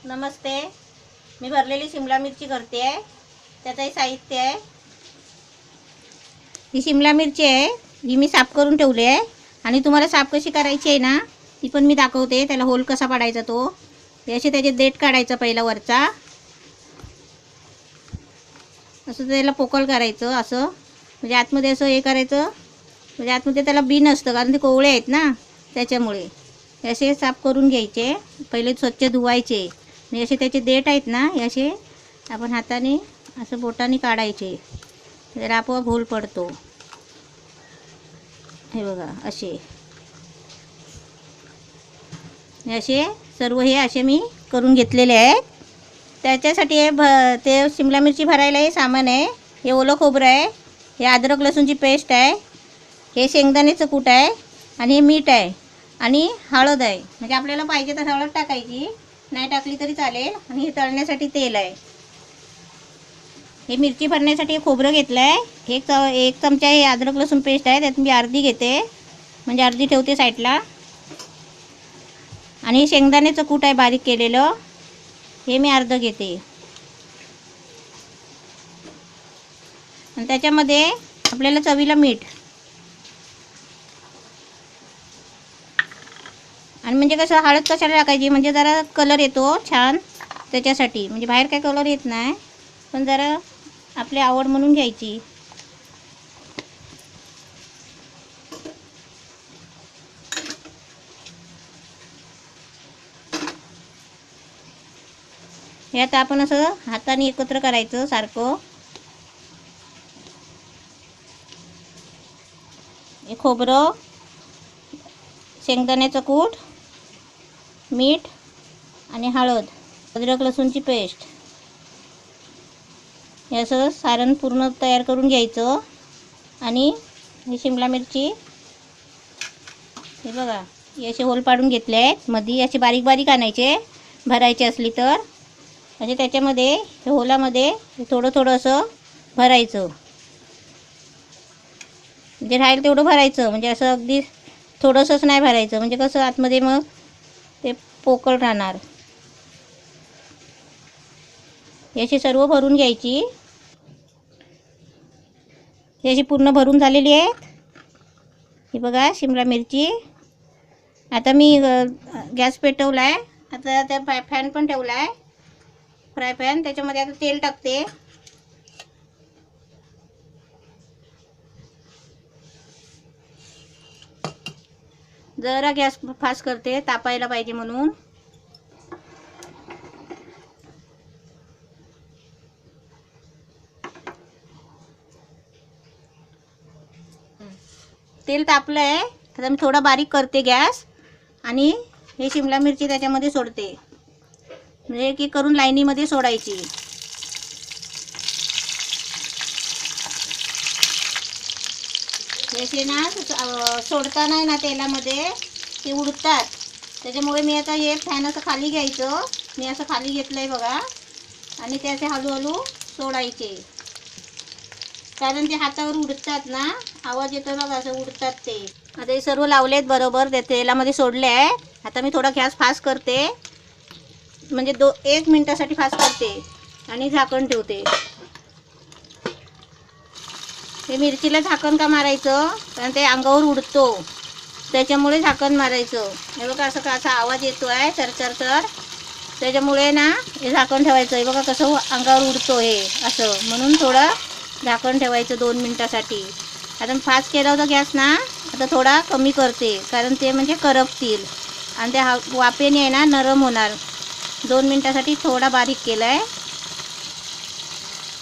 नमस्ते. मी भरलेली शिमला मिरची करते आहे. त्याचंही साहित्य आहे. ही शिमला मिरची आहे, ही मी साफ करून ठेवली आहे. आणि तुम्हाला साफ कशी करायची आहे ना, ती पण मी दाखवते. त्याला होल कसा पाडायचा तो. असे त्याचे देठ काढायचा पहिला वरचा, असं त्याला पोकळ करायचं असं. म्हणजे आतमध्ये असं हे करायचं, म्हणजे आतमध्ये त्याला बी नसतं, कारण ते कोवळे आहेत ना, त्याच्यामुळे असे साफ करून घ्यायचे. पहिले स्वच्छ धुवायचे. आणि असे त्याचे देठ आहेत ना, हे असे आपण हाताने असं बोटाने काढायचे. तर आपोआप होल पडतो. हे बघा असे असे सर्व हे असे मी करून घेतलेले आहेत. त्याच्यासाठी हे ते शिमला मिरची भरायला हे सामान आहे. हे ओलं खोबरं आहे, हे अद्रक लसूणची पेस्ट आहे, हे शेंगदाण्याचं कूट आहे, आणि हे मीठ आहे, आणि हळद आहे. म्हणजे आपल्याला पाहिजे तर हळद टाकायची, नाही टाकली तरी चालेल. आणि हे तळण्यासाठी तेल आहे. हे मिरची भरण्यासाठी हे खोबरं घेतलं आहे. एक चमचा हे अद्रक लसूण पेस्ट आहे, त्यात मी अर्धी घेते, म्हणजे अर्धी ठेवते साईडला. आणि शेंगदाण्याचं कूट आहे बारीक केलेलं, हे मी अर्ध घेते. आणि त्याच्यामध्ये आपल्याला चवीला मीठ. आणि म्हणजे कसं हळद कशाला टाकायची, म्हणजे जरा कलर येतो छान त्याच्यासाठी. म्हणजे बाहेर काय कलर येत नाही, पण जरा आपली आवड म्हणून घ्यायची. हे आता आपण असं हाताने एकत्र करायचं सारखं. हे खोबरं, शेंगदाण्याचं कूट, मीठ आणि हळद, अद्रक लसूणची पेस्ट, हे असं सारण पूर्ण तयार करून घ्यायचं. आणि ही शिमला मिरची हे बघा, हे असे होल पाडून घेतले आहेत. मध्ये असे बारीक बारीक आणायचे भरायचे असली तर. म्हणजे त्याच्यामध्ये हे होलामध्ये थोडं थोडं असं भरायचं. म्हणजे राहील तेवढं भरायचं, म्हणजे असं अगदी थोडंसंच नाही भरायचं, म्हणजे कसं आतमध्ये मग ते पोकळ राहणार. हे अशी सर्व भरून घ्यायची. ही अशी पूर्ण भरून झालेली आहेत. ही बघा शिमला मिरची. आता मी गॅस पेटवला आहे. आता त्या फॅन पण ठेवला आहे, फ्राय पॅन. त्याच्यामध्ये आता तेल टाकते. जरा गॅस फास्ट करते, तापायला पाहिजे म्हणून. तेल तापलं आहे. आता मी थोडा बारीक करते गॅस. आणि हे शिमला मिरची त्याच्यामध्ये सोडते, म्हणजे की करून लाईनीमध्ये सोडायची. जसे ना सोडता नाही ना तेलामध्ये, ते उडतात. त्याच्यामुळे मी आता हे फॅन असं खाली घ्यायचं. मी असं खाली घेतलं आहे बघा. आणि ते असे हळूहळू सोडायचे, कारण ते हातावर उडतात ना, आवाज येतो बघा असं उडतात ते. आता हे सर्व लावलेत बरोबर, ते तेलामध्ये सोडले आहे. आता मी थोडा गॅस फास्ट करते, म्हणजे 1 मिनिटासाठी फास्ट करते आणि झाकण ठेवते. हे मिरचीला झाकण का मारायचं, कारण ते अंगावर उडतो, त्याच्यामुळे झाकण मारायचं. हे बघा असं का असा आवाज येतो आहे चरचर, त्याच्यामुळे ना हे झाकण ठेवायचं. हे बघा कसं अंगावर उडतो हे असं, म्हणून थोडं झाकण ठेवायचं 2 मिनिटासाठी. आता फास्ट केला होता गॅस ना, आता थोडा कमी करते, कारण ते म्हणजे करपतील आणि त्या वाफेने आहे ना नरम होणार. 2 मिनिटासाठी थोडा बारीक केला आहे.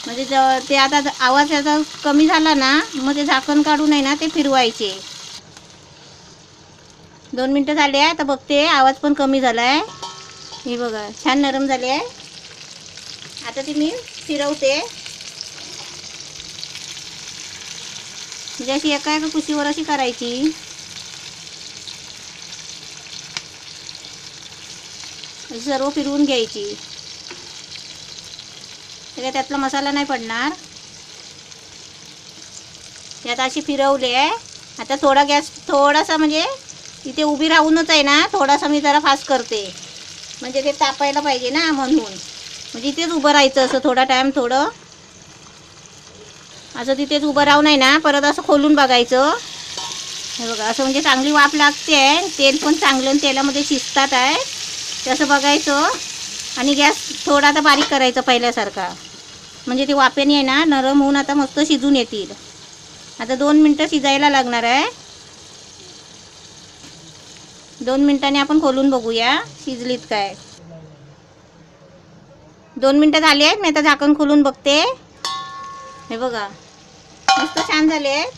म्हणजे ते आता आवाज याचा कमी झाला ना, मग ते झाकण काढून आहे ना ते फिरवायचे. 2 मिनटं झाले आहे. आता बघते, आवाज पण कमी झाला आहे. हे बघा छान नरम झाले आहे. आता ती मी फिरवते, म्हणजे अशी एका एका कुशीवर अशी करायची. सर्व फिरवून घ्यायची. त्यातला मसाला नाही पडणार. यात अशी फिरवली आहे. आता थोडा गॅस थोडासा, म्हणजे इथे उभी राहूनच आहे ना, थोडासा मी जरा फास्ट करते. म्हणजे ते तापायला पाहिजे ना, म्हणून. म्हणजे तिथेच उभं राहायचं असं थोडा टाईम, थोडं असं तिथेच उभं राहून आहे ना, परत असं खोलून बघायचं. हे बघा, असं म्हणजे चांगली वाफ लागते आहे, तेल पण चांगलं तेलामध्ये शिजतात आहे, ते असं बघायचं. आणि गॅस थोडा आता बारीक करायचा पहिल्यासारखा, म्हणजे ते वाफेने आहे ना नरम होऊन आता मस्त शिजून येतील. आता 2 मिनटं शिजायला लागणार आहे. 2 मिनटांनी आपण खोलून बघूया शिजलीत काय. 2 मिनटं झाली आहेत, मी आता झाकण खोलून बघते. हे बघा, मस्त छान झाले आहेत.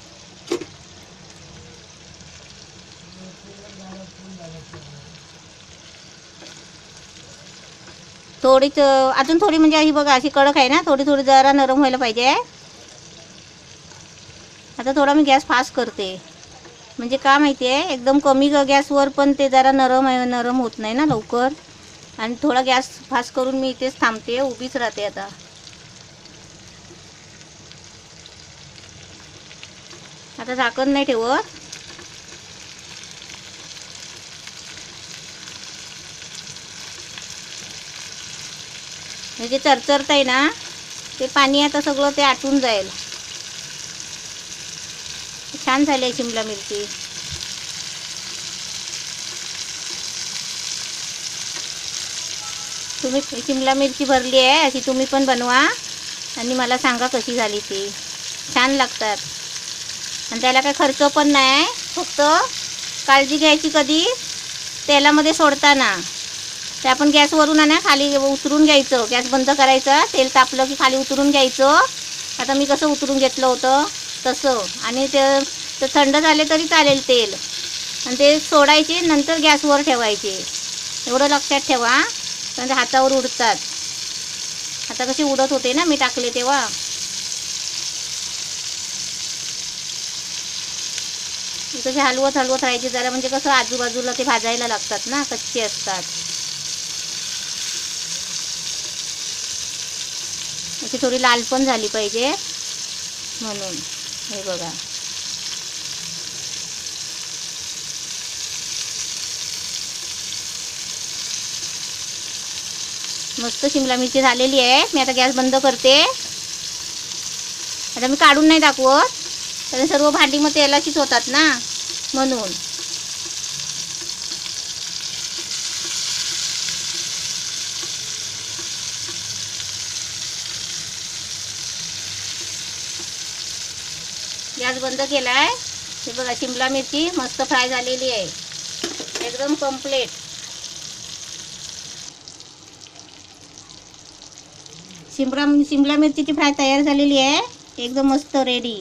थोडीच अजून थोडी, म्हणजे ही बघा अशी कडक आहे ना, थोडी थोडी जरा नरम व्हायला पाहिजे. आता थोडा मी गॅस फास्ट करते, म्हणजे का माहिती आहे, एकदम कमी गॅसवर पण ते जरा नरम होत नाही ना लवकर. आणि थोडा गॅस फास्ट करून मी इथेच थांबते, उभीच राहते आता. आता झाकण नाही ठेवत. म्हणजे चरचरत आहे ना, ते पाणी आता सगळं ते आटून जाईल. छान झाली शिमला मिरची. तुम्ही शिमला मिरची भरली आहे अशी तुम्ही पण बनवा आणि मला सांगा कशी झाली ती. छान लागतात आणि त्याला काही खर्च पण नाही, फक्त काळजी घ्यायची कधी तेलामध्ये सोडताना. ते आपण गॅसवरून ना खाली उतरून घ्यायचं, गॅस बंद करायचा, तेल तापलं की खाली उतरून घ्यायचं. आता मी कसं उतरून घेतलं होतं तसं. आणि ते थंड झाले तरी चालेल तेल, आणि ते सोडायचे, नंतर गॅसवर ठेवायचे. एवढं लक्षात ठेवा, कारण हातावर उडतात. आता कशी उडत होते ना मी टाकले तेव्हा. कसे हलवत राहायचे जरा, म्हणजे कसं आजूबाजूला ते भाजायला लागतात ना, कच्चे असतात. अशी थोडी लाल पण झाली पाहिजे म्हणून. हे बघा, मस्त शिमला मिरची झालेली आहे. मी आता गॅस बंद करते. आता मी काढून नाही दाखवत, कारण सर्व भांडी मग तेलाचीच होतात ना, म्हणून. गॅस बंद केला आहे. हे बघा, शिमला मिरची मस्त फ्राय झालेली आहे, एकदम कम्प्लीट. शिमला मिरचीची फ्राय तयार झालेली आहे, एकदम मस्त रेडी.